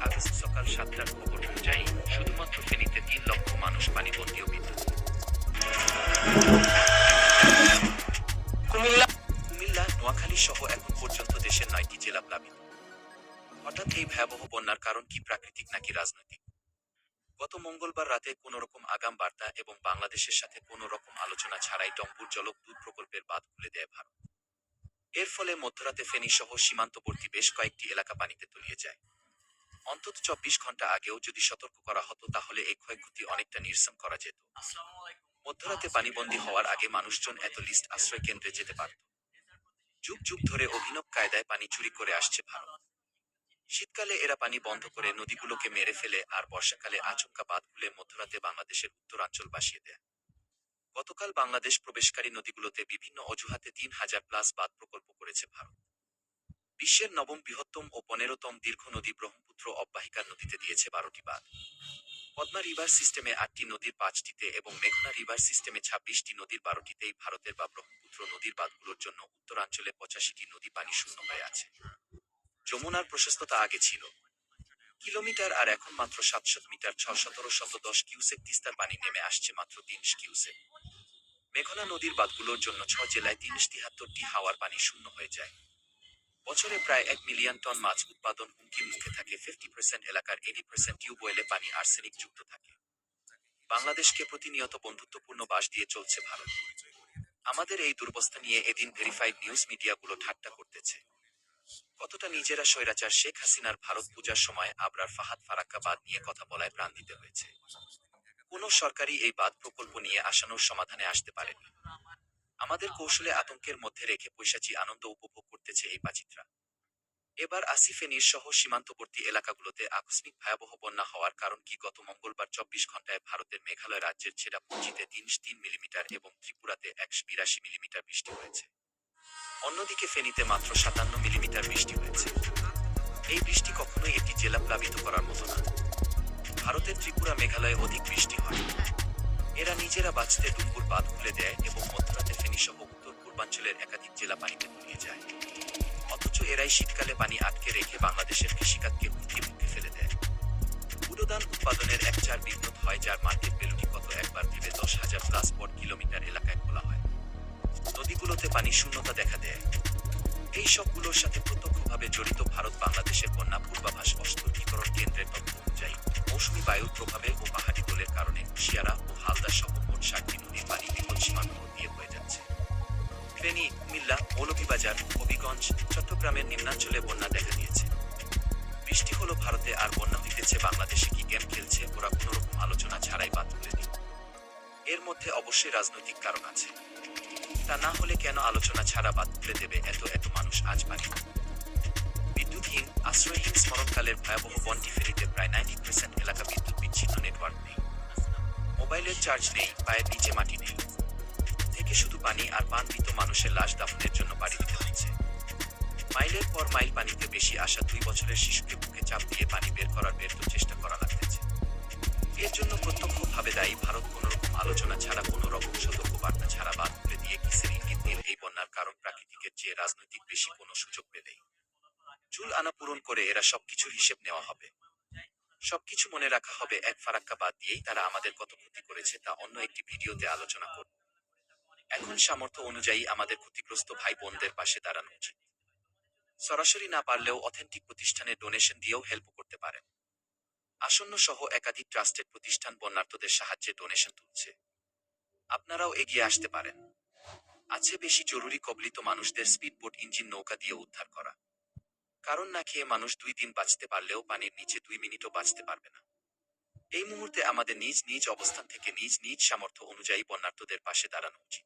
August সকাল 7টার খবর অনুযায়ী শুধুমাত্র ফেনীতে 3 লক্ষ মানুষ পানিবন্দী ও বিদ্যুৎ। কুমিল্লা, নোয়াখালী সহ এখন পর্যন্ত দেশের 9টি জেলা প্লাবিত। হঠাৎ এই ভয়াবহ বন্যার কারণ কি প্রাকৃতিক নাকি রাজনৈতিক? গত মঙ্গলবার রাতে কোনোরকম আগাম বার্তা এবং বাংলাদেশের সাথে কোনো রকম আলোচনা ছাড়াই টম্বুর জলবিদ্যুৎ প্রকল্পের বাঁধ খুলে দেয় ভারত। এর ফলে মধ্যরাতে ফেনী সহ সীমান্তবর্তী বেশ কয়েকটি এলাকা পানিতে তলিয়ে যায়। অন্তত 24 ঘন্টা আগেও যদি সতর্ক করা হতো তাহলে এই ক্ষয়ক্ষতি অনেকটা নিরসন করা যেত। মধ্যরাতে পানিবন্দী হওয়ার আগে মানুষজন এত লিস্ট আশ্রয় কেন্দ্রে যেতে পারত। যুগ যুগ ধরে অভিনব কায়দায় পানি চুরি করে আসছে ভারত। শীতকালে এরা পানি বন্ধ করে নদীগুলোকে মেরে ফেলে আর বর্ষাকালে আচমকা বাঁধ খুলে মধ্যরাতে বাংলাদেশের উত্তরাঞ্চল ভাসিয়ে দেয়। গতকাল বাংলাদেশ প্রবেশকারী নদীগুলোতে বিভিন্ন অজুহাতে 3000+ বাঁধ প্রকল্প করেছে ভারত। বিশ্বের নবম বৃহত্তম ও 15তম দীর্ঘ নদী ব্রহ্মপুত্র অববাহিকার নদীতে দিয়েছে 12টি বাঁধ। পদ্মা রিভার সিস্টেমে 8টি নদীর 5টিতে এবং মেঘনা রিভার সিস্টেমে 26টি নদীর 12টিতেই ভারতের বা ব্রহ্মপুত্র নদীর বাঁধগুলোর জন্য উত্তরাঞ্চলে 85টি নদী পানি শূন্য হয়ে আছে। যমুনার প্রশস্ততা আগে ছিল কিলোমিটার আর এখন মাত্র 700 মিটার, 1710 কিউসেক। তিস্তার পানি নেমে আসছে মাত্র 30 কিউসেক। মেঘনা নদীর বাঁধগুলোর জন্য 6 জেলায় 373টি হাওয়ার পানি শূন্য হয়ে যায়। বছরে প্রায় 1 মিলিয়ন টন মাছ উৎপাদন হুমকির মুখে থাকে। 50% এলাকার 80% টিউবওয়েলে পানি আর্সেনিক যুক্ত থাকে। বাংলাদেশকে প্রতিনিয়ত বন্ধুত্বপূর্ণ বাস দিয়ে চলছে ভারত। আমাদের এই দুরবস্থা নিয়ে এদিন ভেরিফাইড নিউজ মিডিয়াগুলো ঠাট্টা করতেছে। কতটা নিজেরা স্বৈরাচার শেখ হাসিনার ভারত পূজার সময় আবরার ফাহাদ ফারাক্কা বাঁধ নিয়ে কথা বলায় প্রাণ দিতে হয়েছে। কোনো সরকারি এই বাঁধ প্রকল্প নিয়ে আসানোর সমাধানে আসতে পারেনি। আমাদের কৌশলে আতঙ্কের মধ্যে রেখে পৈশাচী আনন্দ উপভোগ করতেছে এই বাচিত্রা। এবার আসি ফেনীর সহ সীমান্তবর্তী এলাকাগুলোতে আকস্মিক ভয়াবহ বন্যা হওয়ার কারণ কি? গত মঙ্গলবার 24 ঘন্টায় ভারতের মেঘালয় রাজ্যের ছেড়াপুঞ্জিতে 303 মিলিমিটার এবং ত্রিপুরাতে 182 মিলিমিটার বৃষ্টি হয়েছে। অন্যদিকে ফেনীতে মাত্র 57 মিলিমিটার বৃষ্টি হয়েছে। এই বৃষ্টি কখনোই একটি জেলা প্লাবিত করার মতো না। ভারতের ত্রিপুরা, মেঘালয়ে অধিক বৃষ্টি হয়। এরা নিজেরা বাঁচতে ডুম্বুর বাঁধ খুলে দেয় এবং মধ্যরাতে ফেনী সহ উত্তর পূর্বাঞ্চলের একাধিক জেলা পানিতে তলিয়ে যায়। অথচ এরাই শীতকালে পানি আটকে রেখে বাংলাদেশের কৃষিকাজকে হুমকির মুখে ফেলে দেয়। উড়োদান উৎপাদনের এক চার বিঘ্নত হয়, যার মার্কেট ভ্যালুটি কত একবার ভেবে 10,000+ পর কিলোমিটার এলাকায় খোলা হয়। নদীগুলোতে পানি শূন্যতা দেখা দেয়। এই সবগুলোর সাথে প্রত্যক্ষভাবে জড়িত ভারত। বাংলাদেশের বন্যা পূর্বাভাস অস্তরীকরণ কেন্দ্রের তথ্য অনুযায়ী মৌসুমী বায়ুর প্রভাবে ও পাহাড়ি দোলের কারণে কুশিয়ারা ও হালদা সহ মোট 60টি নদীর পানি বিপদ সীমান্ত দিয়ে বয়ে যাচ্ছে। ফেনী, কুমিল্লা, মৌলভীবাজার, হবিগঞ্জ, চট্টগ্রামের নিম্নাঞ্চলে বন্যা দেখা দিয়েছে। বৃষ্টি হলো ভারতে আর বন্যা হইতেছে বাংলাদেশে। কি গেম খেলছে ওরা কোনোরকম আলোচনা ছাড়াই বাদ তুলে দিল? এর মধ্যে অবশ্যই রাজনৈতিক কারণ আছে। তা না হলে কেন আলোচনা ছাড়া বাদ তুলে দেবে এত মানুষ আজ পানি? বিদ্যুৎহীন, আশ্রয়হীন স্মরণকালের ভয়াবহ বন্যা। ফেনীতে প্রায় 90% এলাকা বিদ্যুৎ বিচ্ছিন্ন, নেটওয়ার্ক নেই, মোবাইলের চার্জ নেই, পায়ের নিচে মাটি নেই, থেকে শুধু পানি আর পানমৃত মানুষের লাশ দাফনের জন্য পাড়ি দিতে হচ্ছে। মাইলের পর মাইল পানিতে বেশি আসা 2 বছরের শিশুকে বুকে চাপ দিয়ে পানি বের করার ব্যর্থ চেষ্টা করা লাগতেছে। এর জন্য প্রত্যক্ষভাবে দায়ী ভারত। কোনোরকম আলোচনা ছাড়া, কোনো রকম সতর্কবার্তা ছাড়া বাদ তুলে দিয়ে কিসের ইঙ্গিত দিল? এই বন্যার কারণ প্রাকৃতিকের চেয়ে রাজনৈতিক বেশি। কোনো সুযোগ পেলেই চুল আনা পূরণ করে এরা সবকিছুর হিসেব নেওয়া হবে। সবকিছু মনে রাখা হবে। এক ফারাক্কা বাদ দিয়েই তারা আমাদের কত ক্ষতি করেছে তা অন্য একটি ভিডিওতে আলোচনা করব। এখন সামর্থ্য অনুযায়ী আমাদের ক্ষতিগ্রস্ত ভাই বোনদের পাশে দাঁড়ানো উচিত। সরাসরি না পারলেও অথেন্টিক প্রতিষ্ঠানে ডোনেশন দিয়েও হেল্প করতে পারেন। আসন্ন সহ একাধিক ট্রাস্টেড প্রতিষ্ঠান বন্যার্তদের সাহায্যে ডোনেশন তুলছে। আপনারাও এগিয়ে আসতে পারেন। আছে বেশি জরুরি কবলিত মানুষদের স্পিডবোট ইঞ্জিন নৌকা দিয়ে উদ্ধার করা। কারণ না খেয়ে মানুষ 2 দিন বাঁচতে পারলেও পানির নিচে 2 মিনিটও বাঁচতে পারবে না। এই মুহূর্তে আমাদের নিজ নিজ অবস্থান থেকে নিজ নিজ সামর্থ্য অনুযায়ী বন্যার্তদের পাশে দাঁড়ানো উচিত।